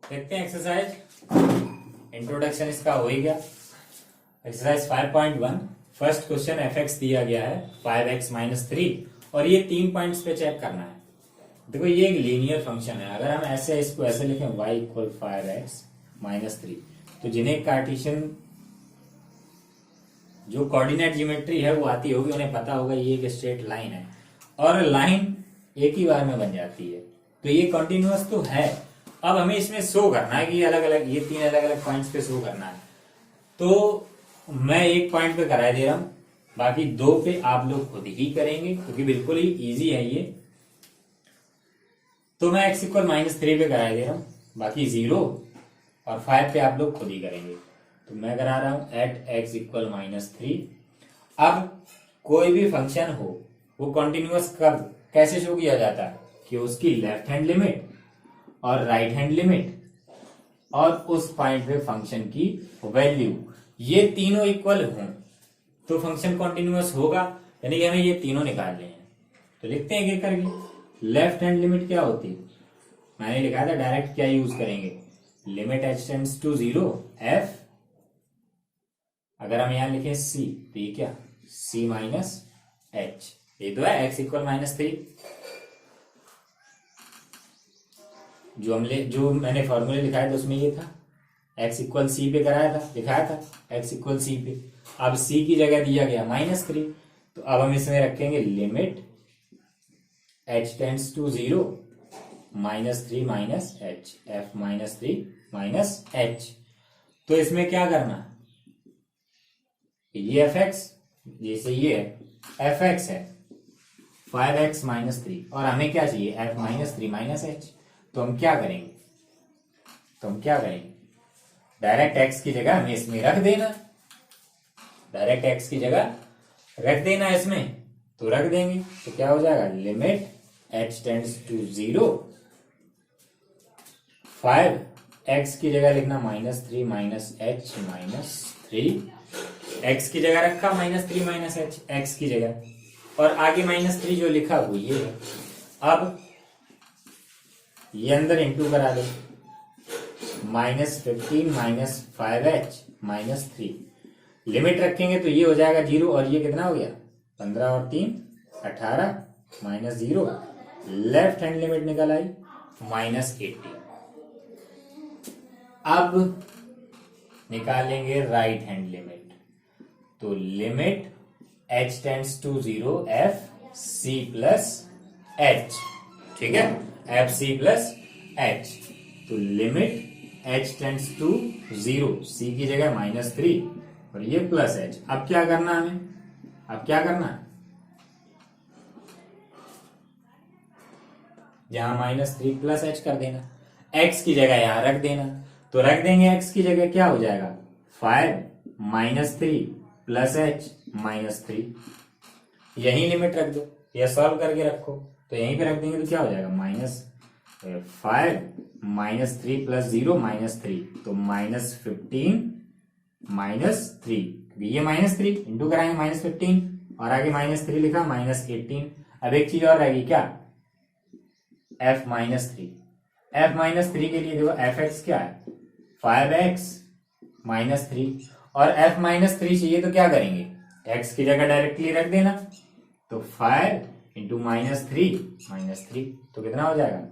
देखते हैं exercise. Introduction इसका हो ही गया। Exercise 5.1 first question F x दिया गया है 5x माइनस 3 और ये 3 पॉइंट्स पे चेक करना है। देखो ये एक लीनियर फंक्शन है। अगर हम ऐसे इसको ऐसे लिखें y इक्वल 5x माइनस 3 तो जिन्हें कार्टेशियन जो कोऑर्डिनेट ज्योमेट्री है वो आती होगी उन्हें पता होगा ये एक स्ट्रेट लाइन है और लाइन एक ही बार में बन जाती है, तो ये कंटिन्यूअस तो है। अब हमें इसमें शो करना है कि ये अलग अलग, ये 3 अलग अलग पॉइंट्स पे शो करना है। तो मैं एक पॉइंट पे करा दे रहा हूं, बाकी 2 पे आप लोग खुद ही करेंगे क्योंकि बिल्कुल ही इजी है ये। तो मैं x इक्वल माइनस 3 पे करा दे रहा हूं, बाकी 0 और 5 पे आप लोग खुद ही करेंगे। तो मैं करा रहा हूं एट x इक्वल माइनस 3। अब कोई भी फंक्शन हो वो कंटिन्यूअस कब कैसे शो किया जाता है कि उसकी लेफ्ट हैंड लिमिट और राइट हैंड लिमिट और उस पॉइंट पे फंक्शन की वैल्यू ये तीनों इक्वल हों तो फंक्शन कंटिन्यूअस होगा, यानी कि हमें ये तीनों निकालने हैं। तो लिखते हैं क्या करके। लेफ्ट हैंड लिमिट क्या होती है, मैंने लिखा था डायरेक्ट क्या यूज करेंगे, limit h tends to 0 f। अगर हम यहां लिखें c तो ये क्या c माइनस h, ये तो है x इक्वल माइनस 3। जो मैंने फॉर्मूले लिखाया था उसमें ये था x इक्वल सी पे कराया था, लिखाया था x इक्वल सी पे। अब c की जगह दिया गया माइनस 3, तो अब हम इसमें रखेंगे limit h tends to 0 minus 3 minus h, f minus 3 minus h। तो इसमें क्या करना, ये fx जैसे ये है fx है 5x माइनस 3 और हमें क्या चाहिए f माइनस 3 माइनस h। तो हम क्या करेंगे, डायरेक्ट x की जगह हमें इसमें रख देना, डायरेक्ट x की जगह रख देना इसमें, तो रख देंगे तो क्या हो जाएगा limit h tends to 0 5x की जगह लिखना minus 3 minus h minus 3, x की जगह रखा माइनस 3 माइनस h x की जगह और आगे माइनस 3 जो लिखा वो ये है। अब ये अंदर इंटू करा दो, minus 15 minus 5h minus 3, limit रखेंगे तो ये हो जाएगा 0 और ये कितना हो गया 15 और 3 18 माइनस 0, लेफ्ट हैंड लिमिट निकल आई माइनस 18। अब निकालेंगे राइट हैंड लिमिट, तो limit h tends to 0 f c plus h, ठीक है f c प्लस h। तो limit h tends to 0 c की जगह माइनस 3 और ये प्लस h। अब क्या करना हमें, यहां माइनस 3 प्लस h कर देना, x की जगह यहां रख देना, तो रख देंगे x की जगह क्या हो जाएगा 5 माइनस 3 प्लस h माइनस 3, यही लिमिट रख दो या सॉल्व करके रखो तो यहीं पे रख देंगे तो क्या हो जाएगा माइनस 5 माइनस 3 प्लस 0 माइनस 3, तो माइनस 15 माइनस 3, ये माइनस 3 इंटू कराएंगे माइनस 15 और आगे माइनस 3 लिखा माइनस 18। अब एक चीज और रहेगी क्या f माइनस 3, f माइनस 3 के लिए देखो fx क्या है 5x माइनस 3 और f माइनस 3 चाहिए तो क्या करेंगे x की जगह डायरेक्टली रख देना, तो 5 इंटू माइनस 3 तो कितना हो जाएगा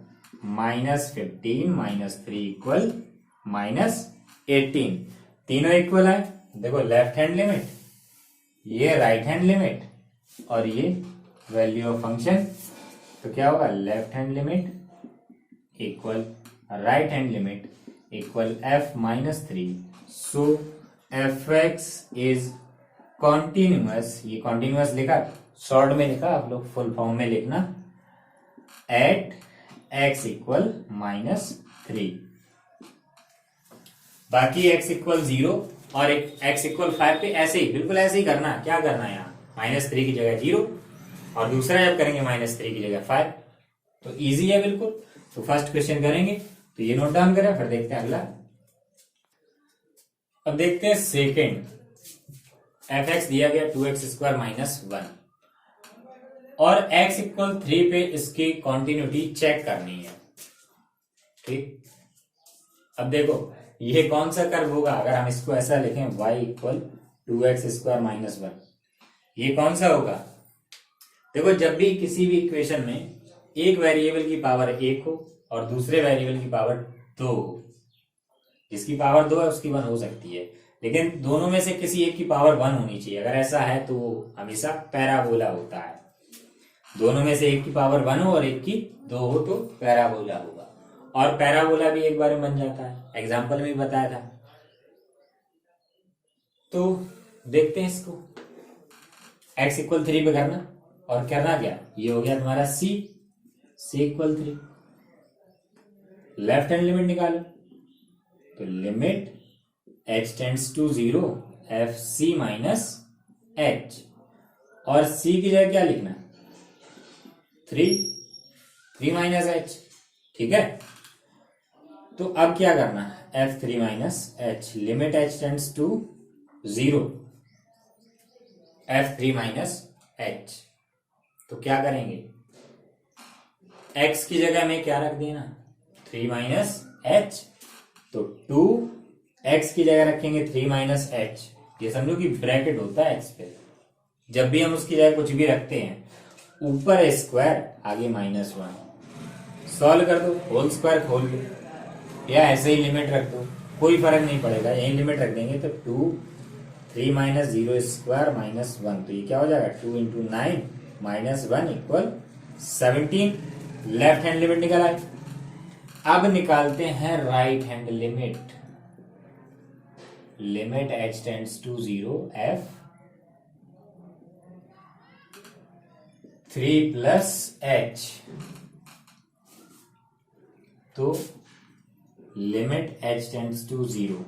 माइनस 15 माइनस 3 इक्वल माइनस 18। तीनों इक्वल है, देखो लेफ्ट हैंड लिमिट, ये राइट हैंड लिमिट और ये वैल्यू ऑफ फंक्शन, तो क्या होगा left hand limit equal right hand limit equal f minus 3। So fx is continuous, ये कॉन्टिन्यूअस लिखा शॉर्ट में लिखा, आप लोग फुल फॉर्म में लिखना एट x इक्वल माइनस 3। बाकी x इक्वल 0 और x इक्वल 5 पे ऐसे ही बिल्कुल ऐसे ही करना, क्या करना है यहाँ माइनस 3 की जगह 0 और दूसरा जब करेंगे माइनस 3 की जगह 5, तो इजी है बिल्कुल। तो फर्स्ट क्वेश्चन करेंगे तो ये नोट डाउन करें, फिर देखते हैं अगला। अब देखते हैं सेकेंड, fx दिया गया 2x स्क्वायर माइनस 1 और x इक्वल 3 पे इसकी कॉन्टिन्यूटी चेक करनी है, ठीक। अब देखो ये कौन सा कर्व होगा, अगर हम इसको ऐसा लिखें y इक्वल 2x² माइनस 1, ये कौन सा होगा? देखो जब भी किसी भी इक्वेशन में एक वेरिएबल की पावर 1 हो और दूसरे वेरिएबल की पावर 2 हो, जिसकी पावर 2 है उसकी 1 हो सकती है, लेकिन दोनों में से किसी एक की पावर 1 होनी चाहिए। अगर ऐसा है तो वो हमेशा पैराबोला होता है। दोनों में से एक की पावर 1 हो और एक की 2 हो तो पैराबोला होगा। और पैराबोला भी एक बार में बन जाता है, एग्जाम्पल में भी बताया था। तो देखते हैं इसको, x इक्वल 3 पे करना, और करना क्या, ये हो गया तुम्हारा c equal 3। Left hand limit निकालो, तो limit h tends to 0 F C minus H, और c की जगह क्या लिखना, 3 माइनस एच। ठीक है, तो अब क्या करना, f3 minus H, limit h tends to 0 f3 minus H. तो क्या करेंगे, x की जगह में क्या रख देना, 3 माइनस एच, तो 2 x की जगह रखेंगे 3 माइनस एच। ये समझो कि ब्रैकेट होता है x पे, जब भी हम उसकी जगह कुछ भी रखते हैं, ऊपर स्क्वायर आगे -1, सॉल्व कर दो, होल स्क्वायर खोल लो, या ऐसे ही लिमिट रख दो, कोई फर्क नहीं पड़ेगा, यही लिमिट रख देंगे तो 2 3 माइनस 0 स्क्वायर -1, तो ये क्या हो जाएगा, 2 into 9 minus 1 equal 17। Left hand limit निकल आए। अब निकालते हैं right hand limit, limit h tends to 0 f 3 plus h, तो limit h tends to 0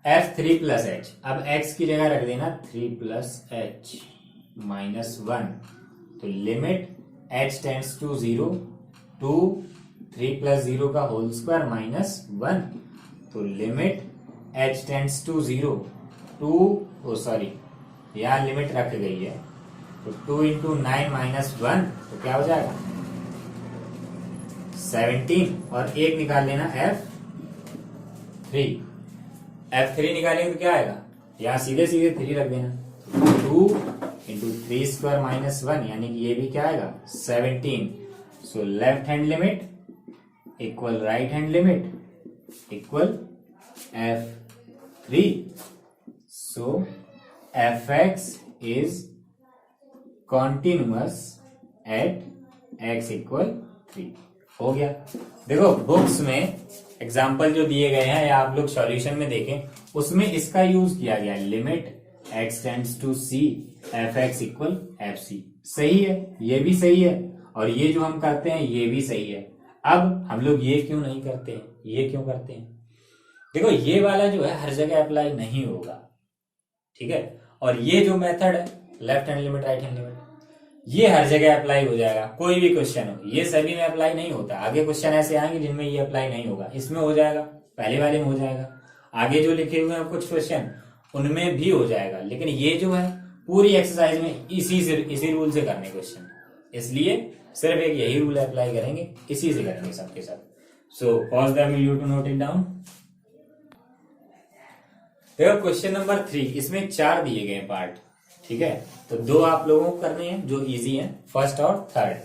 f 3 plus h। अब x की जगह रख देना 3 प्लस h माइनस 1, तो limit h tends to 0 2 3 plus 0 का होल स्क्वायर माइनस 1, तो limit h tends to 0 2 sorry यहां लिमिट रख गई है, तो 2 इंटू 9 माइनस 1, तो क्या हो जाएगा 17, और एक निकाल लेना f3 निकालेंगे तो क्या आएगा, यहां सीधे सीधे 3 रख देना, 2 इंटू 3 स्क्वायर माइनस 1, यानी कि ये भी क्या आएगा 17। So left hand limit equal right hand limit equal f3। So fx is continuous at x equal 3। हो गया। देखो बुक्स में एग्जाम्पल जो दिए गए हैं या आप लोग सॉल्यूशन में देखें, उसमें इसका यूज किया गया, limit x tends to c fx equal fc। सही है, ये भी सही है, और ये जो हम करते हैं ये भी सही है। अब हम लोग ये क्यों नहीं करते हैं, ये क्यों करते हैं, देखो ये वाला जो है हर जगह अप्लाई नहीं होगा, ठीक है, और ये जो मेथड है left hand limit right hand limit, ये हर जगह अप्लाई हो जाएगा, कोई भी क्वेश्चन हो, ये सभी में अप्लाई नहीं होता। आगे क्वेश्चन ऐसे आएंगे जिनमें ये अप्लाई नहीं होगा, इसमें हो जाएगा, पहले वाले में हो जाएगा, आगे जो लिखे हुए हैं कुछ क्वेश्चन उनमें भी हो जाएगा, लेकिन ये जो है पूरी एक्सरसाइज में इसी रूल से करने क्वेश्चन, इसलिए सिर्फ एक यही रूल अप्लाई करेंगे, इसी से करेंगे सबके साथ। So pause the video to note it down. देखो क्वेश्चन नंबर 3, इसमें 4 दिए गए पार्ट, ठीक है, तो 2 आप लोगों को करने हैं जो इजी हैं, फर्स्ट और थर्ड,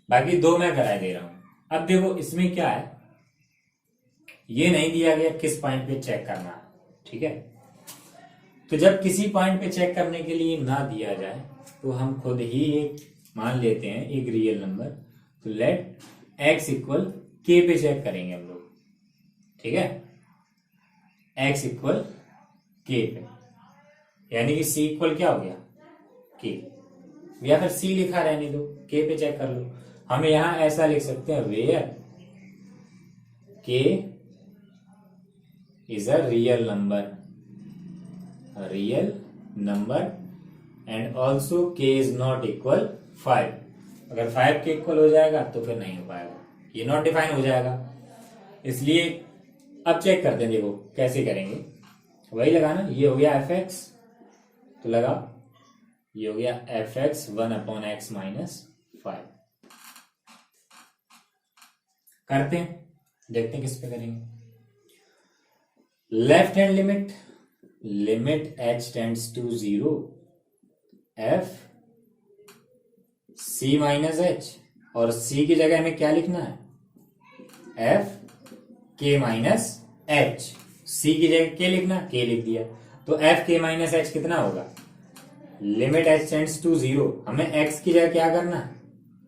बाकी 2 मैं करा दे रहा हूं। अब देखो इसमें क्या है, ये नहीं दिया गया किस पॉइंट पे चेक करना है, ठीक है, तो जब किसी पॉइंट पे चेक करने के लिए ना दिया जाए तो हम खुद ही एक मान लेते हैं एक रियल नंबर, तो लेट x इक्वल k पे चेक करेंगे हम लोग, ठीक है, x इक्वल k पे, यानी कि c इक्वल क्या हो गया k, या फिर c लिखा रहने दो, k पे चेक कर लो। हम यहां ऐसा लिख सकते हैं, where k is a real number and also k is not equal 5। अगर 5 के इक्वल हो जाएगा तो फिर नहीं हो पाएगा, ये नॉट डिफाइन हो जाएगा, इसलिए अब चेक करते हैं, देखो कैसे करेंगे, वही लगाना, ये हो गया fx, तो लगा, ये हो गया fx 1/x -5, करते हैं, देखते हैं किस पे करेंगे। Left hand limit, limit h tends to 0 f c minus h, और c की जगह हमें क्या लिखना है, f k minus h। c की जगह k लिखना, k लिख दिया, तो f k माइनस h कितना होगा, लिमिट h टेंड्स टू 0, हमें x की जगह क्या करना,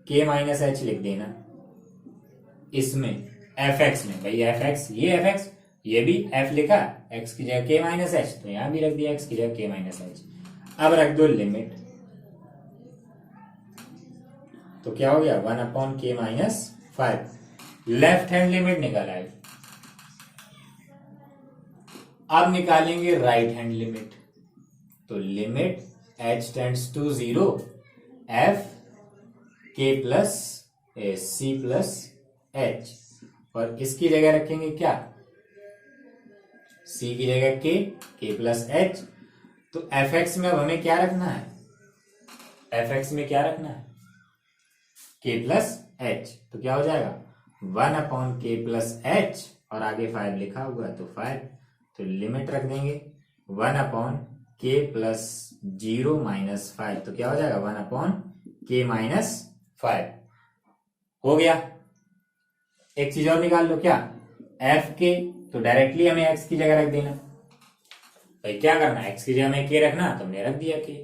k माइनस h लिख देना इसमें fx में। भाई fx, ये fx, ये भी f लिखा, x की जगह k माइनस h, तो यहां भी रख दिया x की जगह k माइनस h। अब रख दो लिमिट, तो क्या हो गया 1 upon k minus 5। Left hand limit निकाला है। अब निकालेंगे राइट हैंड लिमिट, तो limit h tends to 0 f k plus c plus h, और इसकी जगह रखेंगे क्या, c की जगह k प्लस h। तो fx में अब हमें क्या रखना है, fx में क्या रखना है, k प्लस h, तो क्या हो जाएगा 1 अपॉन k प्लस h, और आगे 5 लिखा हुआ है तो 5, तो लिमिट रख देंगे 1 अपॉन k प्लस 0 माइनस 5, तो क्या हो जाएगा 1 अपॉन k माइनस 5। हो गया। एक चीज और निकाल लो, क्या, f k, तो डायरेक्टली हमें x की जगह रख देना। भाई क्या करना, x की जगह हमें k रखना, तो हमने रख दिया k,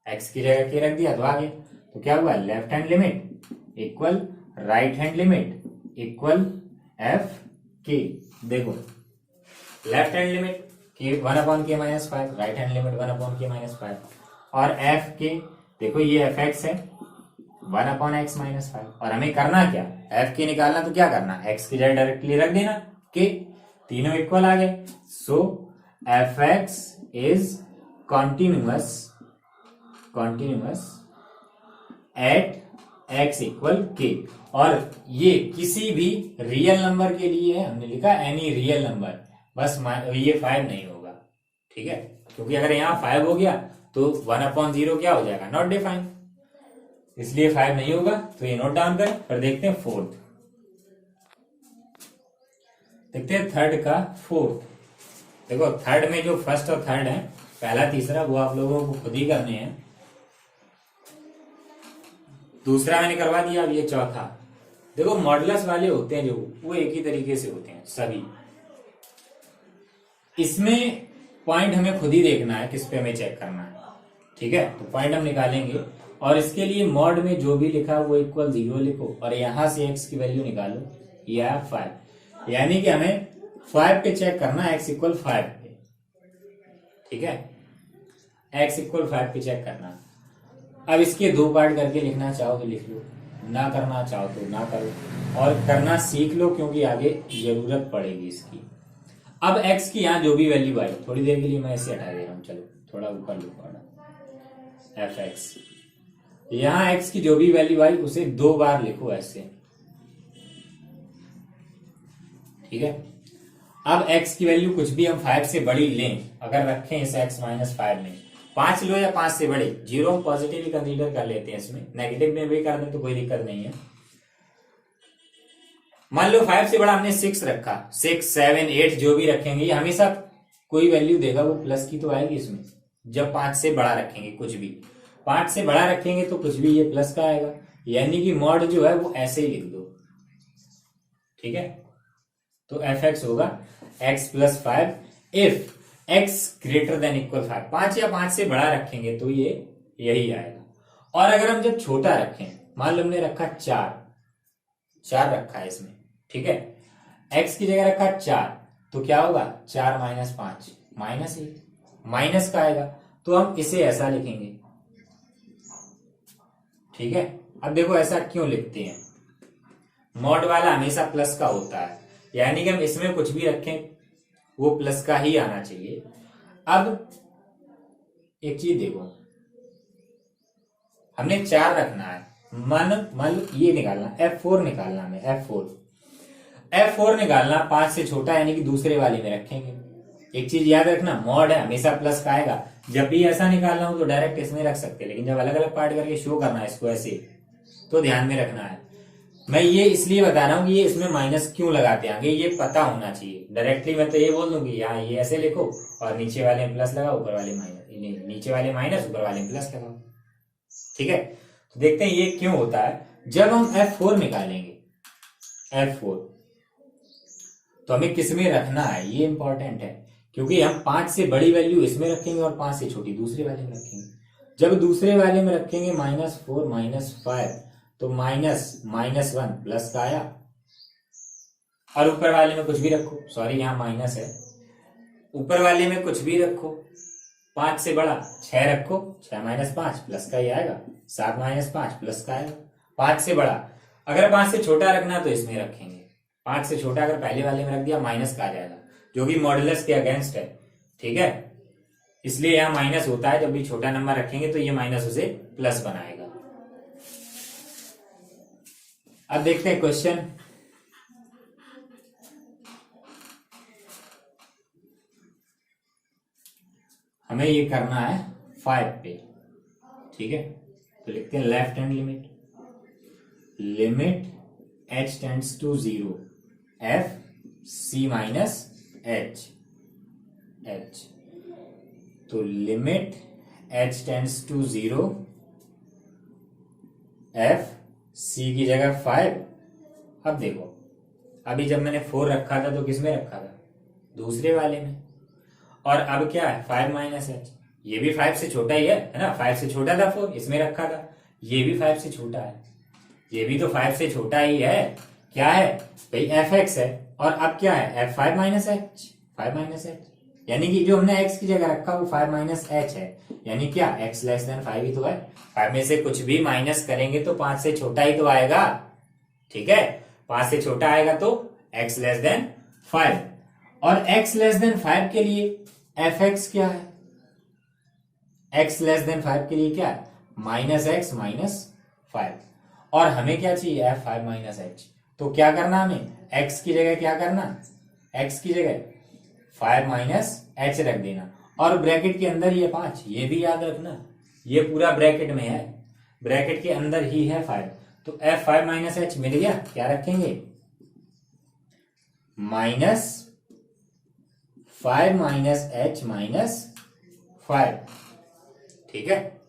x की जगह k रख दिया तो आ गया। तो क्या हुआ, left hand limit equal right hand limit equal f k। देखो left hand limit k 1 upon k minus 5, right hand limit 1 upon k minus 5, और f k देखो ये fx है 1 अपॉन x माइनस 5, और हमें करना क्या, f k निकालना, तो क्या करना, x की जगह डायरेक्टली रख देना k, तीनों इक्वल आ गए। So fx is continuous at x equal k, और ये किसी भी रियल नंबर के लिए है, हमने लिखा एनी रियल नंबर, बस ये 5 नहीं होगा, ठीक है, क्योंकि अगर यहाँ 5 हो गया तो 1 अपॉन 0 क्या हो जाएगा, नॉट डिफाइंड, इसलिए 5 नहीं होगा, तो ये नोट डाउन करें। फिर देखते हैं फोर्थ, देखते हैं थर्ड का फोर्थ। देखो थर्ड में जो फर्स्ट और थर्ड है, पहला तीसरा वो आप लोगों को खुद ही करने हैं, दूसरा मैंने करवा दिया, अब ये चौथा। देखो मॉडुलस वाले होते हैं जो, वो एक ही तरीके से होते हैं सभी, इसमें पॉइंट हमें खुद ही देखना है किस पे हमें चेक करना है, ठीक है, तो पॉइंट हम निकालेंगे, और इसके लिए मॉड में जो भी लिखा वो इक्वल 0 लिखो, और यहां से x की वैल्यू निकालो, ये 5, यानी कि हमें 5 पे चेक करना है, x इक्वल 5 पे, ठीक है, x इक्वल 5 पे चेक करना। अब इसके 2 पार्ट करके लिखना चाहो तो लिख लो, ना करना चाहो तो ना करो, और करना सीख लो क्योंकि आगे जरूरत पड़ेगी इसकी। अब x की यहाँ जो भी वैल्यू आई, थोड़ी देर के लिए मैं इसे हटा दे रहा हूं, चलो थोड़ा ऊपर लिखो fx, यहां x की जो भी वैल्यू आई उसे 2 बार लिखो ऐसे, ठीक है। अब x की वैल्यू कुछ भी हम 5 से बड़ी लें, अगर रखें इसे x माइनस 5 में, 5 लो या 5 से बड़े, 0 हम पॉजिटिव ही कंसीडर कर लेते हैं, इसमें नेगेटिव में भी कर दें तो कोई दिक्कत नहीं है। मान लो 5 से बड़ा हमने 6 रखा, 6 7 8 जो भी रखेंगे, ये हमेशा कोई वैल्यू देगा वो प्लस की तो आएगी इसमें, जब 5 से बड़ा रखेंगे, कुछ भी 5 से बड़ा रखेंगे तो कुछ भी ये प्लस का आएगा, यानी कि मॉड जो है वो ऐसे ही लिख दो, ठीक है। तो fx होगा x plus 5 if x greater than equal 5, 5 या 5 से बड़ा रखेंगे तो ये यही आएगा। और अगर हम जब छोटा रखें, मान लो हमने रखा 4 रखा है इसमें, ठीक है, x की जगह रखा 4, तो क्या होगा 4 माइनस 5 माइनस 1, माइनस का आएगा, तो हम इसे ऐसा लिखेंगे, ठीक है। अब देखो ऐसा क्यों लिखते हैं, मॉड वाला हमेशा प्लस का होता है, यानी कि हम इसमें कुछ भी रखें वो प्लस का ही आना चाहिए। अब एक चीज देखो, हमने 4 रखना है, मान लो ये निकालना f4 निकालना, हमें f4 निकालना 5 से छोटा, यानी कि दूसरे वाले में रखेंगे। एक चीज याद रखना, मॉड है हमेशा प्लस का आएगा, जब भी ऐसा निकालना हो तो डायरेक्ट इसमें रख सकते हैं, लेकिन जब अलग अलग पार्ट करके शो करना है इसको ऐसे, तो ध्यान में रखना है मैं ये इसलिए बता रहा हूँ कि ये इसमें माइनस क्यों लगाते हैं आगे, ये पता होना चाहिए। डायरेक्टली मैं तो ये बोल दूंगी यहाँ ये ऐसे लिखो और नीचे वाले में प्लस लगाओ, ऊपर वाले माइनस, नीचे वाले माइनस ऊपर वाले में प्लस लगाओ। ठीक है, तो देखते हैं ये क्यों होता है। जब हम F4 निकालेंगे, F4 तो हमें किस में रखना है ये इंपॉर्टेंट है, क्योंकि हम 5 से बड़ी वैल्यू इसमें रखेंगे और 5 से छोटी दूसरे वाले में रखेंगे। जब दूसरे वाले में रखेंगे -4 -5 तो -1 प्लस का आया, और ऊपर वाले में कुछ भी रखो, सॉरी यहाँ माइनस है, ऊपर वाले में कुछ भी रखो, 5 से बड़ा 6 रखो, 6 - 5 प्लस का ही आएगा, 7 - 5 प्लस का आएगा। 5 से बड़ा, अगर 5 से छोटा रखना तो इसमें रखेंगे, 5 से छोटा अगर पहले वाले में रख दिया माइनस का आ जाएगा, जो कि मॉडुलस के अगेंस्ट है। ठीक है, इसलिए यहाँ माइनस होता है, जब भी छोटा नंबर रखेंगे तो ये माइनस उसे प्लस बनाएगा। अब देखते हैं क्वेश्चन। हमें ये करना है 5 पे। ठीक है, तो लिखते हैं left hand limit h tends to 0 f c minus h। तो limit h tends to 0 f c की जगह 5। अब देखो, अभी जब मैंने 4 रखा था तो किसमें रखा था, दूसरे वाले में, और अब क्या है 5 - h, ये भी 5 से छोटा ही है ना, 5 से छोटा था 4, इसमें रखा था, ये भी 5 से छोटा है, ये भी तो 5 से छोटा ही है, क्या है भाई fx है, और अब क्या है f5 - h, यानी कि जो हमने x की जगह रखा वो 5 - h है, यानी क्या x लेस देन 5 ही तो है। 5 में से कुछ भी माइनस करेंगे तो 5 से छोटा ही तो आएगा। ठीक है, 5 से छोटा आएगा तो x लेस देन 5, और x लेस देन 5 के लिए fx क्या है, x लेस देन 5 के लिए क्या है -x - 5, और हमें क्या चाहिए f5 - h। तो क्या करना, हमें x की जगह क्या करना, x की जगह 5 - h रख देना, और ब्रैकेट के अंदर ये 5, ये भी याद रखना, ये पूरा ब्रैकेट में है, ब्रैकेट के अंदर ही है 5, तो f5 - h मिल गया। क्या रखेंगे -5 - h - 5। ठीक है,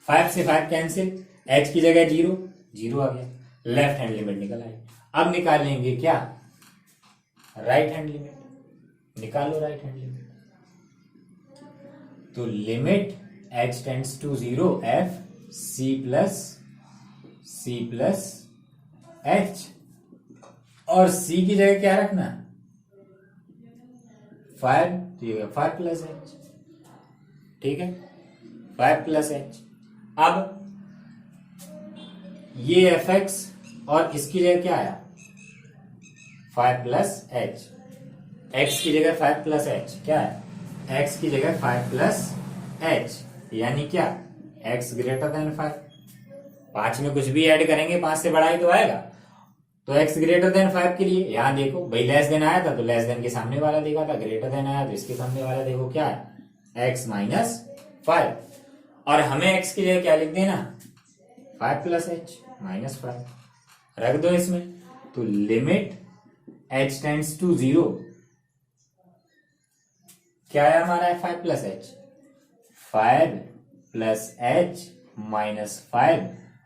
5 से 5 कैंसिल, h की जगह 0 आ गया, लेफ्ट हैंड लिमिट निकल आई। अब निकालेंगे क्या, राइट हैंड लिमिट, निकालो राइट हैंड लिमिट। तो limit h tends to 0 f c plus h, और c की जगह क्या रखना 5, तो ये 5 प्लस h। ठीक है, 5 प्लस h। अब ये fx और इसकी जगह क्या आया 5 प्लस h, x की जगह 5 प्लस h क्या है, x की जगह 5 प्लस h, यानी क्या x ग्रेटर देन 5। 5 में कुछ भी ऐड करेंगे 5 से बड़ा ही तो आएगा, तो x ग्रेटर देन 5 के लिए यहां देखो भाई, लेस देन आया था तो लेस देन के सामने वाला देखा था, ग्रेटर देन आया तो इसके सामने वाला देखो क्या है x - 5, और हमें x की जगह क्या लिख देना 5 प्लस h - 5 रख दो इसमें। तो लिमिट h टेंड्स टू 0 क्या है हमारा 5 प्लस h, 5 प्लस h - 5,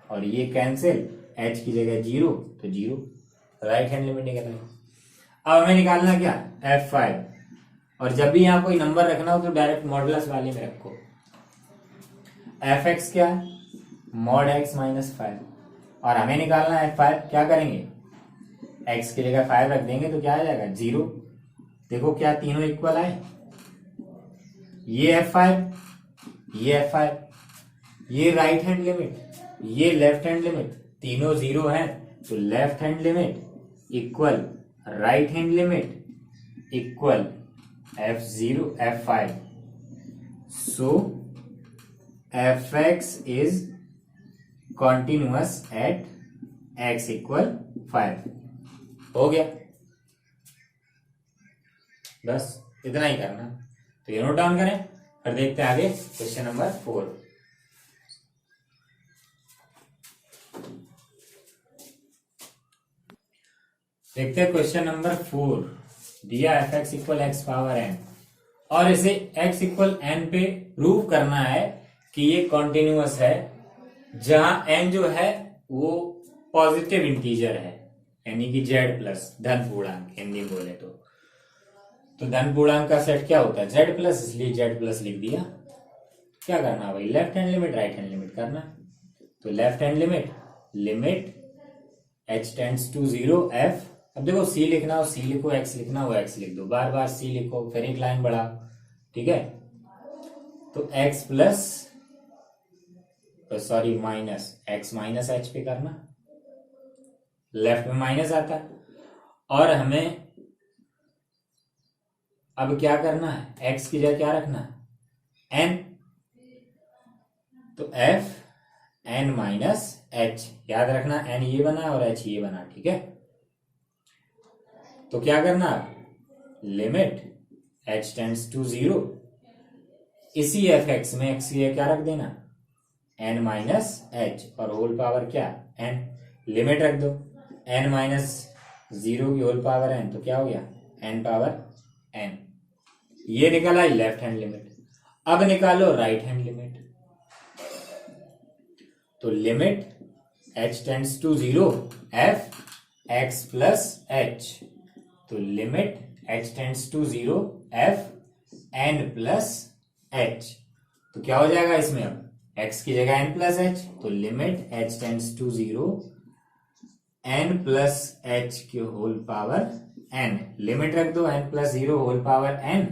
और ये कैंसिल, h की जगह 0 तो 0, राइट हैंड लिमिट निकल आई। अब हमें निकालना क्या f5, और जब भी यहां कोई नंबर रखना हो तो डायरेक्ट मॉडुलस वाले में रखो। fx क्या है mod x - 5, और हमें निकालना है f5, क्या करेंगे x की जगह 5 रख देंगे तो क्या आ जाएगा 0। देखो क्या तीनों इक्वल आए, ये f5, ये f5, ये राइट हैंड लिमिट, ये लेफ्ट हैंड लिमिट, तीनों 0 हैं, तो left hand limit equal right hand limit equal f0 f5, so fx is continuous at x equal 5। हो गया, बस इतना ही करना, तो ये नोट डाउन करें, फिर देखते हैं आगे क्वेश्चन नंबर 4। देखते हैं क्वेश्चन नंबर 4। दिया f x equal x power n और इसे एक्स इक्वल एन पे प्रूव करना है कि ये कॉन्टिन्यूअस है, जहां एन जो है वो पॉजिटिव इंटीजर है, यानी कि जेड प्लस धन पूर्णांक हिंदी में बोले तो धन पूर्णांक का सेट क्या होता है जेड प्लस, इसलिए जेड प्लस लिख दिया। क्या करना है भाई, left hand limit right hand limit करना। तो left hand limit h tends to 0 f। अब देखो c लिखना हो c लिखो, x लिखना हो x लिख दो, बार बार c लिखो फिर एक लाइन बढ़ा, ठीक है। तो x plus sorry minus x minus h पे करना, लेफ्ट में माइनस आता है। और हमें अब क्या करना है, x की जगह क्या रखना है n, तो f n माइनस h, याद रखना n ये बना और h ये बना, ठीक है। तो क्या करना, लिमिट h टेंड्स टू 0, इसी एफ एक्स में x की क्या रख देना n माइनस h और होल पावर क्या n, लिमिट रख दो n माइनस 0 की होल पावर n, तो क्या हो गया n पावर n। ये निकाला लेफ्ट हैंड लिमिट। अब निकालो राइट हैंड लिमिट। तो limit h tends to 0 f x plus h, तो limit h tends to 0 f n plus h, तो क्या हो जाएगा इसमें, अब x की जगह n प्लस h, तो limit h tends to 0 n plus h की होल पावर n, लिमिट रख दो n plus 0 whole power n,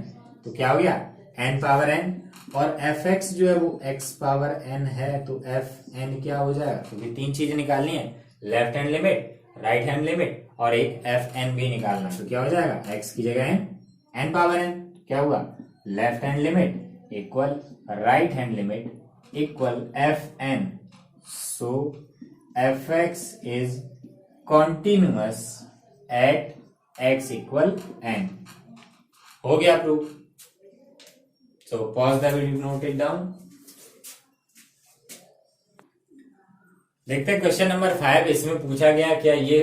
तो क्या हो गया n पावर n। और एफ एक्स जो है वो x पावर n है, तो एफ एन क्या हो जाएगा, क्योंकि तीन चीजें निकालनी है, left hand limit right hand limit और एक एफ एन भी निकालना, तो क्या हो जाएगा x की जगह n पावर n, क्या हुआ left hand limit equal right hand limit equal f n. So F x is continuous at x equal n। हो गया proof. So pause the video, note it down. देखते हैं question number 5। इसमें पूछा गया क्या ये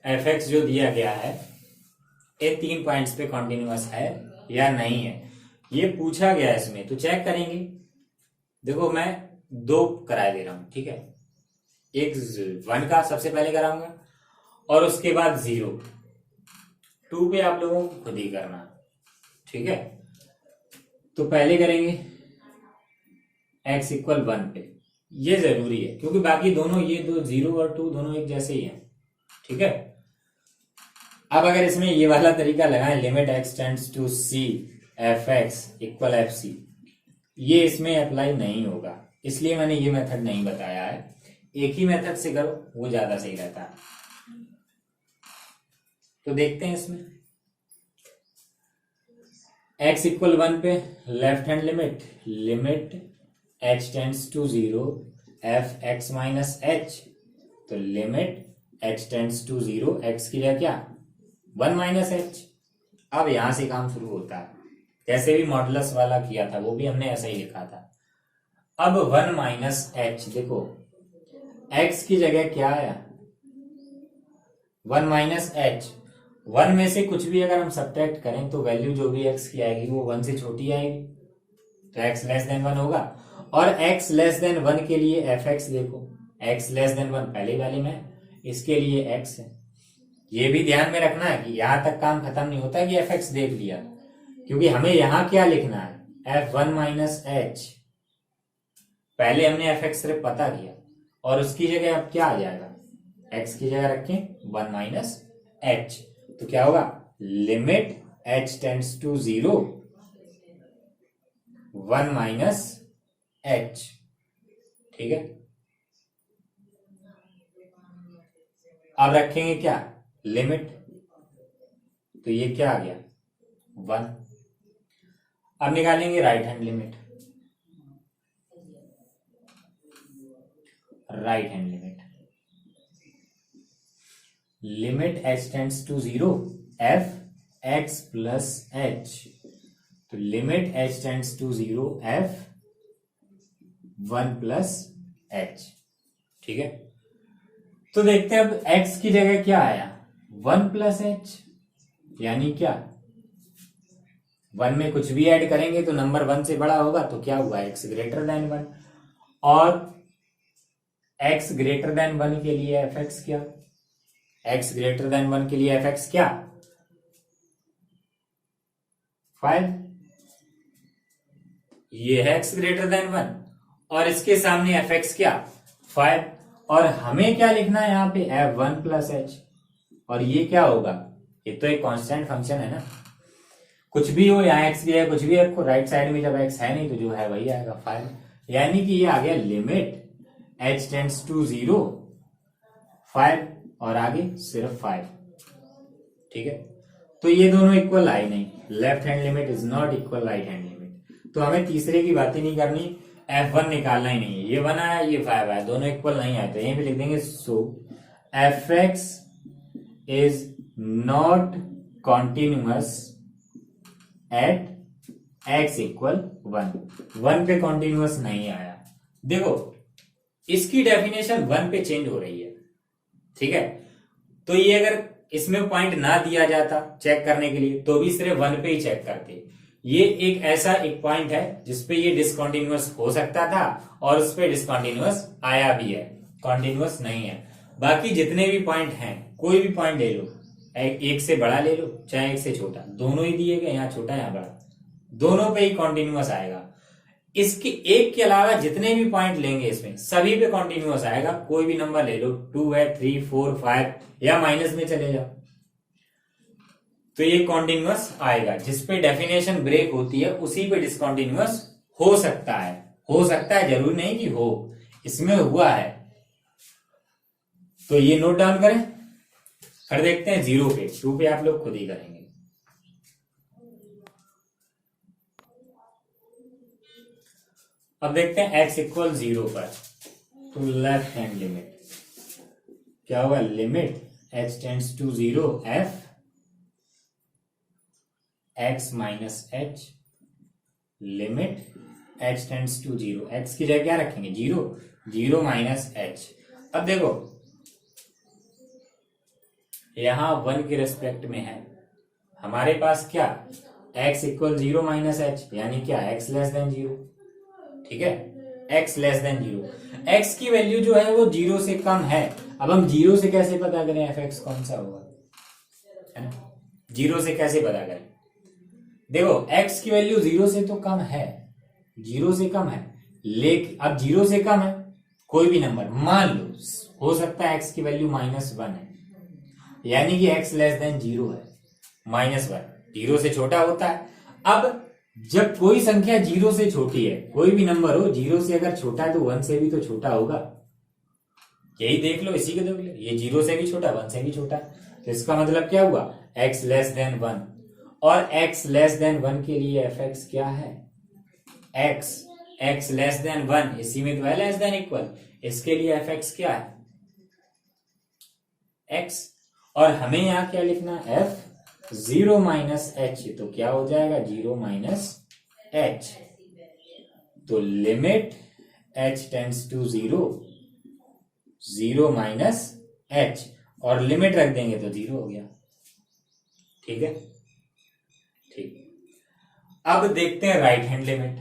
एफ एक्स जो दिया गया है ये 3 पॉइंट्स पे कॉन्टिन्यूअस है या नहीं है, ये पूछा गया है इसमें। तो चेक करेंगे। देखो मैं 2 करा दे रहा हूं, ठीक है, एक 1 का सबसे पहले कराऊंगा और उसके बाद 0। 2 पे आप लोगों को खुद ही करना, ठीक है। तो पहले करेंगे x इक्वल 1 पे, ये जरूरी है क्योंकि बाकी दोनों ये दो 0 और 2 दोनों एक जैसे ही हैं, ठीक है। अब अगर इसमें ये वाला तरीका लगाएं, limit x tends to c f x equal f c, ये इसमें अप्लाई नहीं होगा, इसलिए मैंने ये मेथड नहीं बताया है। एक ही मेथड से करो वो ज्यादा सही रहता है। तो देखते हैं इसमें x इक्वल 1 पे left hand limit h tends to 0 f x minus h, तो limit h tends to 0 x की जगह क्या 1 माइनस h। अब यहां से काम शुरू होता है, जैसे भी मॉडुलस वाला किया था वो भी हमने ऐसा ही लिखा था। अब 1 माइनस h, देखो x की जगह क्या आया 1 माइनस h। 1 में से कुछ भी अगर हम सब्ट्रैक्ट करें तो वैल्यू जो भी x की आएगी वो 1 से छोटी आएगी, तो x लेस देन 1 होगा। और x लेस देन 1 के लिए एफ एक्स देखो, x लेस देन 1 पहले वाले में, इसके लिए x है। ये भी ध्यान में रखना है कि यहां तक काम खत्म नहीं होता कि एफ एक्स देख लिया, क्योंकि हमें यहां क्या लिखना है f1 माइनस h। पहले हमने एफ एक्स सिर्फ पता किया और उसकी जगह अब क्या आ जाएगा, x की जगह रखें 1 माइनस h, तो क्या होगा limit h tends to 0 1 minus h, ठीक है। अब रखेंगे क्या लिमिट, तो ये क्या आ गया 1। अब निकालेंगे right hand limit, limit h tends to 0 f x plus h, तो limit h tends to 0 f 1 plus h, ठीक है। तो देखते हैं अब x की जगह क्या आया 1 प्लस एच, यानी क्या, 1 में कुछ भी ऐड करेंगे तो नंबर 1 से बड़ा होगा, तो क्या हुआ, x ग्रेटर देन 1। और x ग्रेटर देन 1 के लिए एफ एक्स क्या, x ग्रेटर देन 1 के लिए एफ एक्स क्या, 5। ये है x ग्रेटर देन 1 और इसके सामने एफ एक्स क्या, 5। और हमें क्या लिखना है यहाँ पे, f1 प्लस एच, और ये क्या होगा, ये तो एक कांस्टेंट फंक्शन है ना, कुछ भी हो, यहाँ एक्स भी है कुछ भी है, आपको राइट साइड में जब एक्स है नहीं तो जो है वही आएगा 5। यानी कि ये आ गया लिमिट h टेंड्स टू 0 5 और आगे सिर्फ 5। ठीक है, तो ये दोनों इक्वल आए नहीं, left hand limit is not equal right hand limit. तो हमें तीसरे की बात ही नहीं करनी, f1 निकालना ही नहीं है, ये 1 आया ये 5 आया, दोनों इक्वल नहीं आए तो यहीं पे लिख देंगे so F x is not continuous at x equal 1 पे कॉन्टिन्यूअस नहीं आया। देखो इसकी डेफिनेशन 1 पे चेंज हो रही है, ठीक है, तो ये अगर इसमें पॉइंट ना दिया जाता चेक करने के लिए तो भी सिर्फ 1 पे ही चेक करते। ये एक ऐसा एक पॉइंट है जिसपे ये डिसकंटिन्यूअस हो सकता था और उस पे डिसकंटिन्यूअस आया भी है, कॉन्टिन्यूअस नहीं है। बाकी जितने भी पॉइंट हैं, कोई भी पॉइंट ले लो, एक से बड़ा ले लो चाहे एक से छोटा, दोनों ही दिए गए, यहाँ छोटा यहाँ बड़ा, दोनों पे ही कॉन्टिन्यूअस आएगा। इसके एक के अलावा जितने भी पॉइंट लेंगे इसमें सभी पे कॉन्टिन्यूअस आएगा। कोई भी नंबर ले लो, 2 है, 3, 4, 5 या माइनस में चले जाओ तो ये कॉन्टिन्यूअस आएगा। जिसपे डेफिनेशन ब्रेक होती है उसी पे डिसकॉन्टिन्यूअस हो सकता है, हो सकता है, जरूरी नहीं कि हो, इसमें हुआ है। तो ये नोट डाउन करें, कर देखते हैं 0 पे, 2 पे आप लोग खुद ही करेंगे। अब देखते हैं x इक्वल 0 पर, तो लेफ्ट हैंड लिमिट क्या होगा, limit h tends to 0 f x minus h, limit h tends to 0, x की जगह क्या रखेंगे 0, 0 माइनस h। अब देखो यहां 1 के रेस्पेक्ट में है हमारे पास क्या, x इक्वल 0 माइनस h, यानी क्या x लेस देन 0, ठीक है, x लेस देन 0, x की वैल्यू जो है वो 0 से कम है। अब हम 0 से कैसे पता करें एफ एक्स कौन सा होगा, है ना, 0 से कैसे पता करें, देखो x की वैल्यू 0 से तो कम है, 0 से कम है, लेकिन अब 0 से कम है कोई भी नंबर, मान लो हो सकता है x की वैल्यू -1 है, यानी कि x लेस देन 0 है, -1 0 से छोटा होता है। अब जब कोई संख्या 0 से छोटी है, कोई भी नंबर हो 0 से अगर छोटा है तो 1 से भी तो छोटा होगा, यही देख लो, इसी को देख लो, ये 0 से भी छोटा 1 से भी छोटा, तो इसका मतलब क्या हुआ, x लेस देन 1, और x लेस देन 1 के लिए एफ एक्स क्या है, x लेस देन 1, इसी में तो है लेस देन इक्वल, इसके लिए एफ एक्स क्या है x, और हमें यहां क्या लिखना है f 0 माइनस h, तो क्या हो जाएगा 0 माइनस h, तो limit h tends to 0, 0 minus h, और लिमिट रख देंगे तो 0 हो गया, ठीक है, ठीक। अब देखते हैं right hand limit,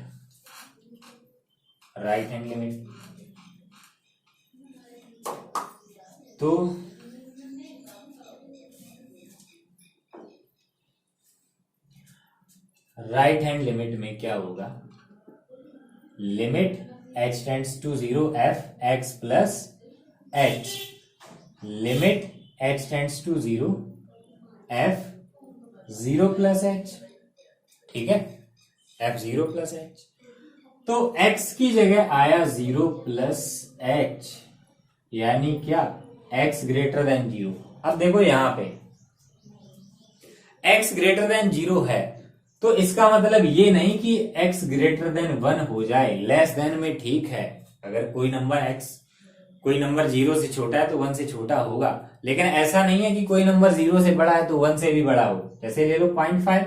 right hand limit, तो राइट हैंड लिमिट में क्या होगा, limit h tends to 0 f x plus h, limit h tends to 0 f 0 plus h, ठीक है, f 0 प्लस h, तो x की जगह आया 0 प्लस h, यानी क्या x ग्रेटर देन 0। अब देखो यहां पे x ग्रेटर देन 0 है, तो इसका मतलब ये नहीं कि x ग्रेटर देन 1 हो जाए, लेस देन में ठीक है, अगर कोई नंबर 0 से छोटा है तो 1 से छोटा होगा, लेकिन ऐसा नहीं है कि कोई नंबर 0 से बड़ा है तो 1 से भी बड़ा हो। जैसे ले लो 0.5,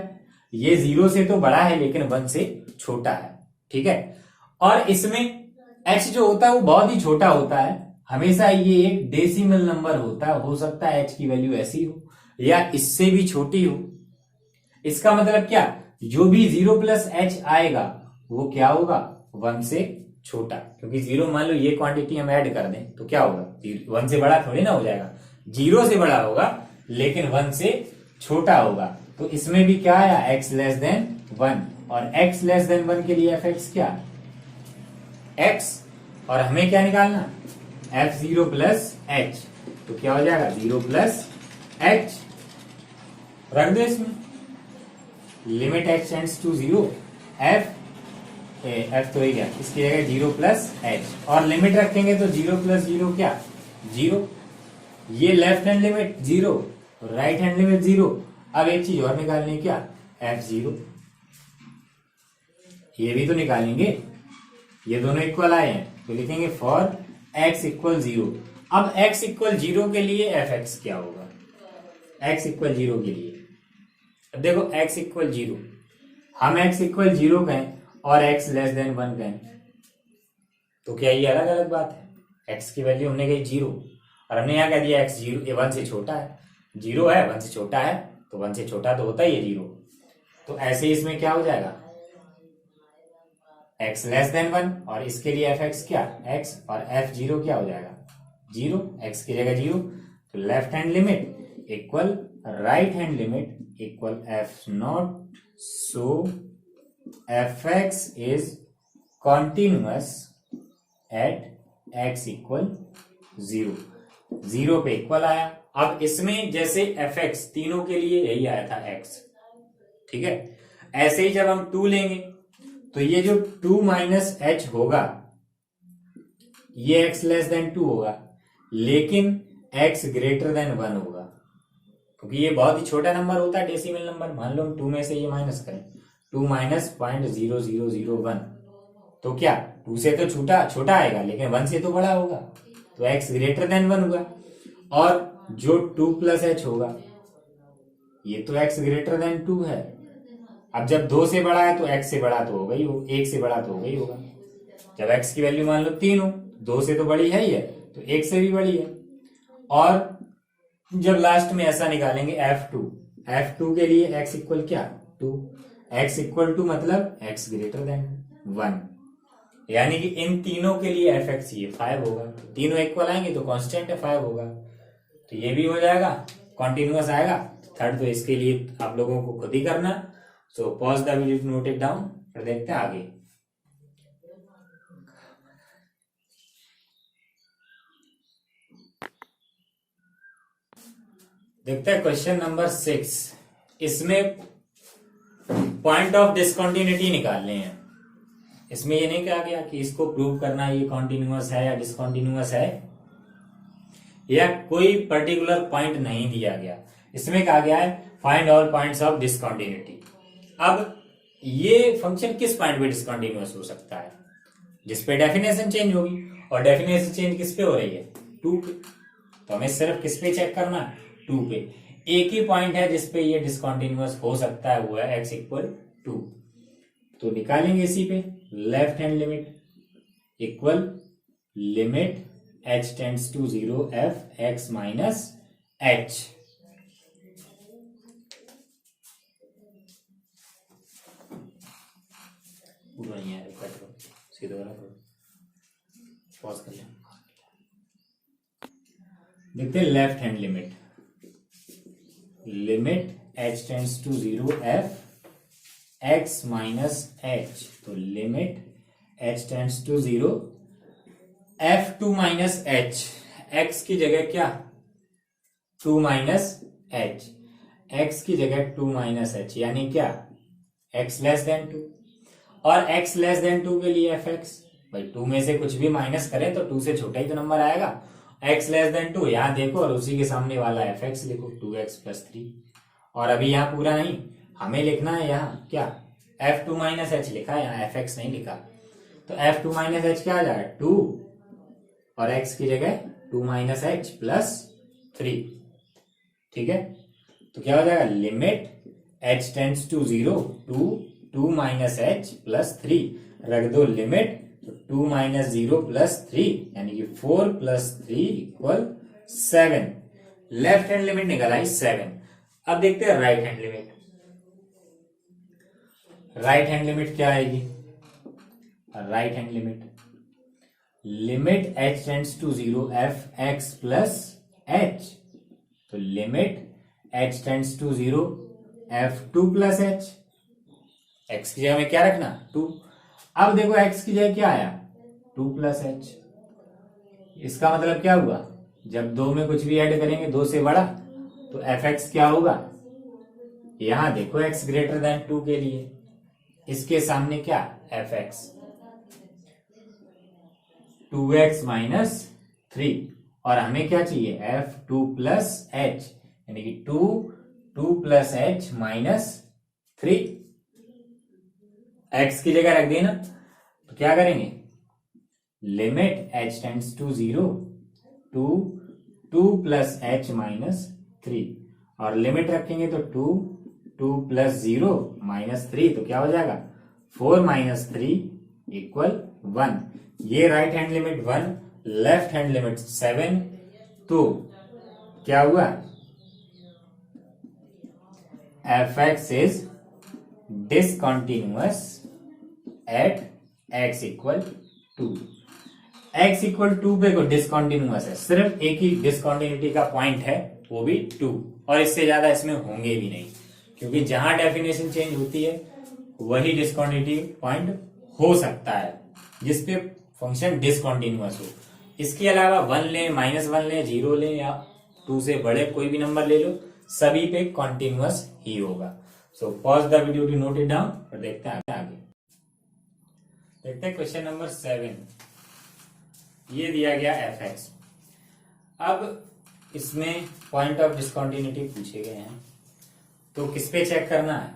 ये 0 से तो बड़ा है लेकिन 1 से छोटा है, ठीक है, और इसमें h जो होता है वो बहुत ही छोटा होता है, हमेशा ये एक डेसिमल नंबर होता है, हो सकता है h की वैल्यू ऐसी हो, या इससे भी छोटी हो, इसका मतलब क्या, जो भी 0 प्लस एच आएगा वो क्या होगा, 1 से छोटा। क्योंकि 0 मान लो ये क्वांटिटी हम ऐड कर दें तो क्या होगा, 1 से बड़ा थोड़ी ना हो जाएगा, 0 से बड़ा होगा लेकिन 1 से छोटा होगा। तो इसमें भी क्या आया, x लेस देन 1, और x लेस देन 1 के लिए fx क्या, x, और हमें क्या निकालना, f0 प्लस h, तो क्या हो जाएगा 0 प्लस h, रख दो इसमें, limit x tends to 0 f तो ही गया, इसकी जगह 0 प्लस h, और लिमिट रखेंगे तो 0 प्लस 0 क्या 0, ये left hand limit 0, right hand limit 0। अब एक चीज और निकालनी, क्या, f0, ये भी तो निकालेंगे, ये दोनों इक्वल आए हैं तो लिखेंगे फॉर x इक्वल 0। अब x इक्वल 0 के लिए fx क्या होगा, x इक्वल 0 के लिए, अब देखो x इक्वल 0, हम x इक्वल 0 कहें और x लेस देन 1 कहें तो क्या ये अलग अलग बात है, x की वैल्यू हमने कही 0 और हमने यहाँ कह दिया x 1 से छोटा है, 0 है 1 से छोटा है तो 1 से छोटा तो होता ही है 0, तो ऐसे इसमें क्या हो जाएगा, x लेस देन 1, और इसके लिए fx क्या, x, और f0 क्या हो जाएगा 0, x की जगह 0, तो left hand limit equal right hand limit equal f0, so fx is continuous at x equal 0, 0 पे इक्वल आया। अब इसमें जैसे fx तीनों के लिए यही आया था x, ठीक है, ऐसे ही जब हम 2 लेंगे तो ये जो 2 माइनस एच होगा ये x लेस देन 2 होगा, लेकिन x ग्रेटर देन 1 होगा, क्योंकि ये बहुत ही छोटा नंबर होता है, डेसिमल नंबर। मान लो हम 2 में से ये माइनस करें, 2 माइनस 0.0001, तो क्या 2 से तो छोटा आएगा लेकिन 1 से तो बड़ा होगा, तो x ग्रेटर देन 1 होगा। और जो 2 प्लस एच होगा ये तो x ग्रेटर देन 2 है, अब जब 2 से बड़ा है तो x से बड़ा तो होगा ही, 1 से बड़ा तो होगा ही होगा। जब x की वैल्यू मान लो 3 हो, 2 से तो बड़ी है ही है तो 1 से भी बड़ी है। और जब लास्ट में ऐसा निकालेंगे f2 के लिए x इक्वल क्या 2, x इक्वल 2 मतलब x ग्रेटर देन 1, यानी कि इन तीनों के लिए fx ये 5 होगा, तीनों इक्वल आएंगे तो कांस्टेंट है 5 होगा, तो ये भी हो जाएगा कॉन्टिन्यूअस आएगा। थर्ड तो इसके लिए आप लोगों को खुद ही करना, सो pause the video, note it down, फिर देखते हैं आगे। देखते हैं क्वेश्चन नंबर 6, इसमें पॉइंट ऑफ डिसकंटिन्यूटी निकालने हैं। इसमें ये नहीं कहा गया कि इसको प्रूव करना ये कॉन्टिन्यूअस है या डिसकंटिन्यूअस है, या कोई पर्टिकुलर पॉइंट नहीं दिया गया। इसमें कहा गया है find all points of discontinuity. अब ये फंक्शन किस पॉइंट पे डिसकंटिन्यूअस हो सकता है, जिसपे डेफिनेशन चेंज होगी, और डेफिनेशन चेंज किस पे हो रही है 2 पे, तो हमें सिर्फ किस पे चेक करना है 2 पे। एक ही पॉइंट है जिसपे ये डिसकंटिन्यूअस हो सकता है, वो है x इक्वल 2, तो निकालेंगे इसी पे, left hand limit equal limit h tends to 0 f x minus h, पूरा नहीं आया, कट करो, सीधा वाला करो, पॉज कर लें। देखते हैं left hand limit h tends to 0 f x minus h, तो limit h tends to 0 f2 minus h, x की जगह क्या 2 माइनस h, x की जगह 2 माइनस h, यानी क्या x लेस देन 2, और x लेस देन 2 के लिए fx, भाई 2 में से कुछ भी माइनस करें तो 2 से छोटा ही तो नंबर आएगा, x लेस देन 2 यहां देखो और उसी के सामने वाला fx लिखो 2x प्लस 3, और अभी यहाँ पूरा नहीं, हमें लिखना है यहाँ क्या f2 माइनस h लिखा है, यहाँ fx नहीं लिखा, तो f2 माइनस h क्या आ जाएगा 2, और x की जगह 2 माइनस h प्लस 3, ठीक है, तो क्या हो जाएगा limit h tends to 0 2 minus h plus 3, रख दो लिमिट, तो 2 माइनस 0 प्लस 3 यानी कि 4 plus 3 equal 7, left hand limit निकल आई 7। अब देखते हैं right hand limit. Right hand limit क्या आएगी? Right hand limit h tends to 0 F X plus H. तो limit h tends to 0 f2 plus H. x की जगह में क्या रखना? 2। अब देखो x की जगह क्या आया? 2 प्लस एच। इसका मतलब क्या हुआ? जब दो में कुछ भी ऐड करेंगे 2 से बड़ा, तो एफ एक्स क्या होगा? यहां देखो x ग्रेटर देन 2 के लिए इसके सामने क्या? F x 2x minus 3। और हमें क्या चाहिए? f2 प्लस एच, यानी कि 2 प्लस एच माइनस 3। x की जगह रख देना, तो क्या करेंगे? Limit h tends to 0 2 plus h minus 3, और लिमिट रखेंगे तो 2 प्लस 0 माइनस 3, तो क्या हो जाएगा? 4 माइनस 3 इक्वल 1। ये right hand limit 1, left hand limit 7। तो क्या हुआ? F x is discontinuous at x equal 2। x equal 2 पे को डिसकंटिन्यूअस है, सिर्फ एक ही डिसकंटिन्यूटी का पॉइंट है, वो भी 2, और इससे ज्यादा इसमें होंगे भी नहीं, क्योंकि जहां डेफिनेशन चेंज होती है वही डिसकंटिन्यूटी पॉइंट हो सकता है जिसपे फंक्शन डिसकंटिन्यूअस हो। इसके अलावा 1 ले, -1 ले, 0 ले, या 2 से बड़े कोई भी नंबर ले लो, सभी पे कॉन्टिन्यूअस ही होगा। So pause the video to note it down और देखते हैं आगे। देखते हैं क्वेश्चन नंबर 7। ये दिया गया एफ एक्स। अब इसमें पॉइंट ऑफ डिसकंटिन्यूटी पूछे गए हैं, तो किस पे चेक करना है?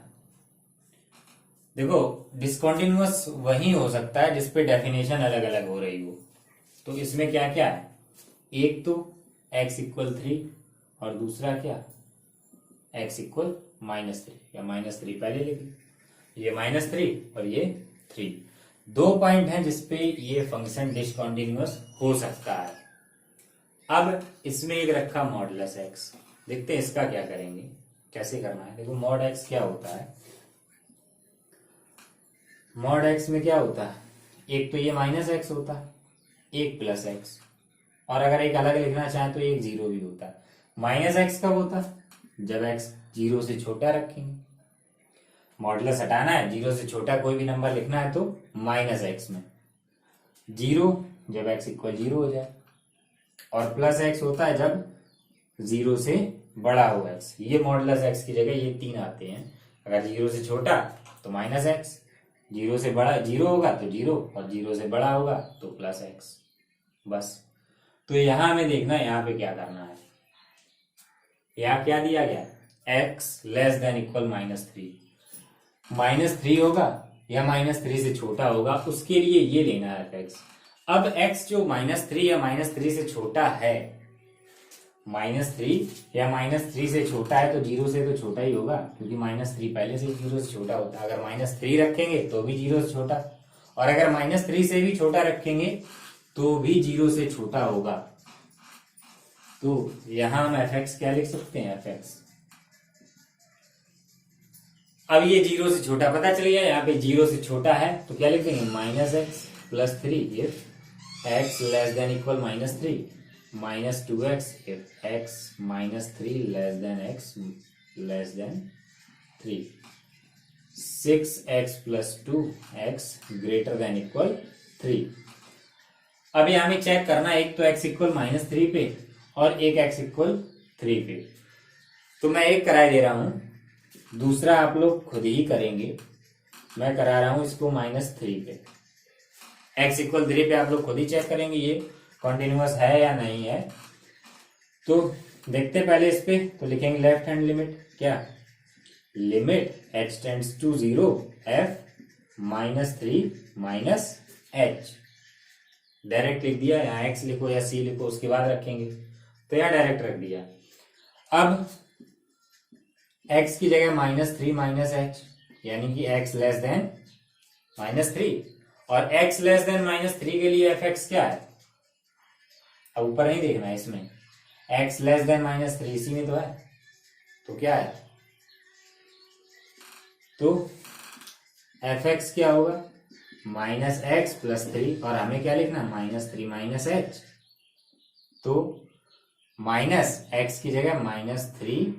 देखो, डिसकंटिन्यूअस वही हो सकता है जिसपे डेफिनेशन अलग अलग हो रही हो। तो इसमें क्या क्या है? एक तो x इक्वल 3, और दूसरा क्या? x इक्वल -3, या -3 पहले लिखी, ये -3 और ये 3। दो पॉइंट हैं जिसपे ये फंक्शन डिसकंटिन्यूअस हो सकता है। अब इसमें एक रखा मॉडुलस x। देखते हैं इसका क्या करेंगे, कैसे करना है। देखो, मॉड x क्या होता है? मॉड x में क्या होता है? एक तो ये -x होता है, एक प्लस x, और अगर एक अलग लिखना चाहें तो एक 0 भी होता है। -x कब होता है? जब x 0 से छोटा रखेंगे। मॉडुलस हटाना है, 0 से छोटा कोई भी नंबर लिखना है तो -x में 0, जब x इक्वल 0 हो जाए, और प्लस x होता है जब 0 से बड़ा हो x। ये मॉडुलस x की जगह ये 3 आते हैं। अगर 0 से छोटा तो -x, 0 से बड़ा 0 होगा तो 0, और 0 से बड़ा होगा तो +x। बस। तो यहां हमें देखना है यहाँ पे क्या करना है। यहाँ क्या दिया गया? x less than equal -3। -3 होगा या -3 से छोटा होगा, उसके लिए ये लेना है f(x). अब x जो -3 या -3 से छोटा है, -3 या -3 से छोटा है, तो 0 से तो छोटा ही होगा, क्योंकि -3 पहले से 0 से छोटा होता है। अगर -3 रखेंगे तो भी 0 से छोटा, और अगर -3 से भी छोटा रखेंगे तो भी 0 से छोटा होगा। तो यहां हम f(x) क्या लिख सकते हैं? f(x). अब ये 0 से छोटा पता चल गया, यहाँ पे 0 से छोटा है तो क्या लिख देंगे? -x + 3 if x less than equal -3, -2x if x -3 less than x less than 3, 6x + 2x greater than equal 3। अब यहाँ हमें चेक करना है, एक तो x इक्वल -3 पे और एक x इक्वल 3 पे। तो मैं एक कराए दे रहा हूं, दूसरा आप लोग खुद ही करेंगे। मैं करा रहा हूं इसको -3 पे। x इक्वल 3 पे आप लोग खुद ही चेक करेंगे ये कॉन्टिन्यूअस है या नहीं है। तो देखते पहले इस पे, तो लिखेंगे लेफ्ट हैंड लिमिट क्या? Limit h tends to 0 f -3 -h। Direct लिख दिया, यहाँ x लिखो या c लिखो, उसके बाद रखेंगे, तो यहाँ डायरेक्ट रख दिया। अब x की जगह -3 -h, यानी कि x लेस देन -3, और x लेस देन -3 के लिए f(x) क्या है? अब ऊपर नहीं देखना है, इसमें x लेस देन -3 इसी में तो है, तो क्या है, तो एफ एक्स क्या होगा, माइनस एक्स प्लस 3, और हमें क्या लिखना, -3 माइनस एच। तो माइनस एक्स की जगह -3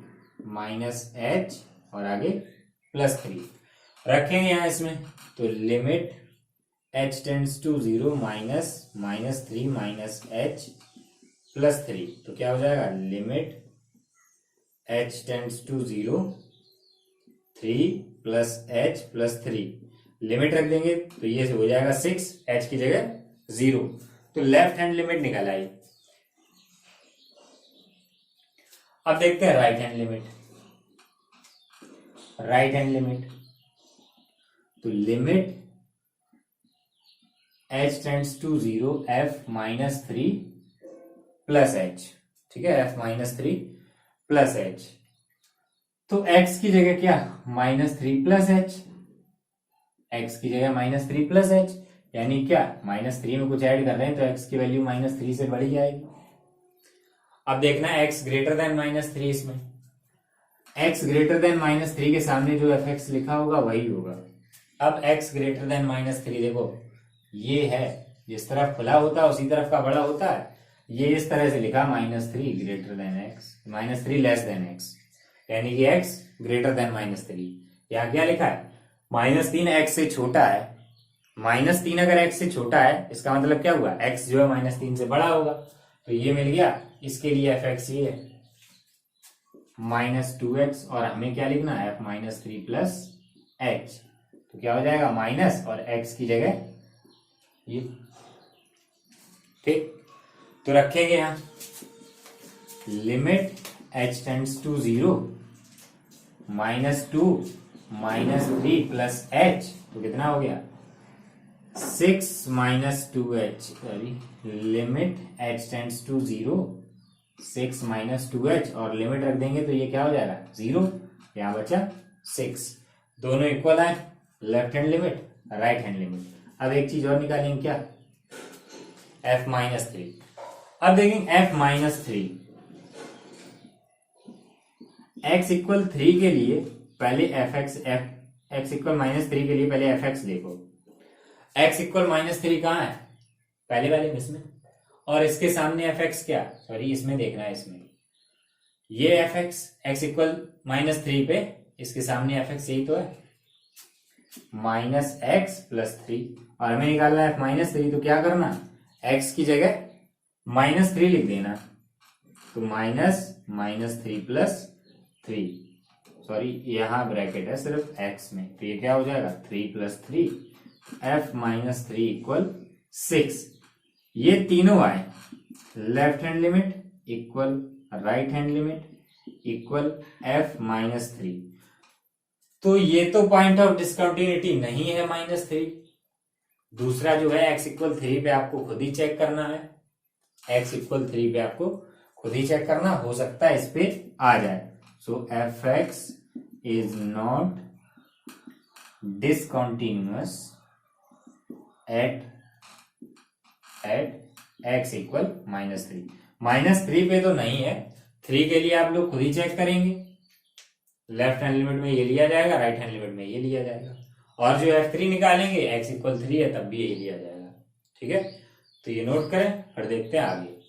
माइनस एच और आगे +3 रखेंगे यहाँ इसमें। तो limit h tends to 0 -3 minus h +3, तो क्या हो जाएगा, limit h tends to 0 3 plus h +3, limit रख देंगे तो ये हो जाएगा 6, h की जगह 0। तो लेफ्ट हैंड लिमिट निकल आई। अब देखते हैं right hand limit. Right hand limit, तो limit h tends to 0 f -3 plus H, ठीक है, f -3 प्लस एच। तो x की जगह क्या, -3 प्लस एच, x की जगह -3 प्लस एच, यानी क्या, -3 में कुछ ऐड कर रहे हैं तो x की वैल्यू -3 से बढ़ जाएगी। अब देखना है x ग्रेटर देन -3, इसमें x ग्रेटर देन -3 के सामने जो fx लिखा होगा वही होगा। अब x ग्रेटर देन -3 देखो, ये है, जिस तरफ खुला होता है उसी तरफ का बड़ा होता है, ये इस तरह से लिखा -3 greater than x, -3 less than x, यानी कि x ग्रेटर देन -3। यहाँ क्या लिखा है, -3 x से छोटा है, -3 अगर x से छोटा है इसका मतलब क्या हुआ, x जो है -3 से बड़ा होगा, तो ये मिल गया। इसके लिए fx ये है -2x, और हमें क्या लिखना है, f -3 प्लस h, तो क्या हो जाएगा, माइनस और x की जगह ये, ठीक। तो रखेंगे यहां limit h tends to 0 -2 -3 plus h, तो कितना हो गया, 6 -2h, sorry, limit h tends to 0 6 -2h, और लिमिट रख देंगे तो ये क्या हो जाएगा, 0, यहाँ बचा 6। दोनों इक्वल है, left hand limit, right hand limit. अब एक चीज और निकालेंगे, क्या, f -3। अब देखेंगे f -3, x इक्वल 3 के लिए पहले x इक्वल -3 के लिए पहले fx देखो, x इक्वल -3 कहाँ है, पहले वाले में, इसमें, और इसके सामने fx क्या, सॉरी इसमें देखना है, इसमें ये fx x इक्वल -3 पे, इसके सामने fx यही तो है, -x + 3, और हमें निकालना है f -3, तो क्या करना, x की जगह -3 लिख देना, तो -3 + 3, सॉरी यहाँ ब्रैकेट है सिर्फ x में, तो ये क्या हो जाएगा, 3 + 3, f -3 = 6। ये तीनों आए, left hand limit equal right hand limit equal f -3। तो ये तो पॉइंट ऑफ डिस्कंटिन्यूटी नहीं है -3। दूसरा जो है x इक्वल 3 पे आपको खुद ही चेक करना है, x इक्वल 3 पे आपको खुद ही चेक करना, हो सकता है इस पे आ जाए। So fx is not discontinuous at x equal -3। -3 पे तो नहीं है, 3 के लिए आप लोग खुद ही चेक करेंगे, लेफ्ट हैंड लिमिट में ये लिया जाएगा, राइट हैंड लिमिट में ये लिया जाएगा, और जो f3 निकालेंगे x इक्वल 3 है तब भी ये लिया जाएगा, ठीक है। तो ये नोट करें, फिर देखते हैं आगे।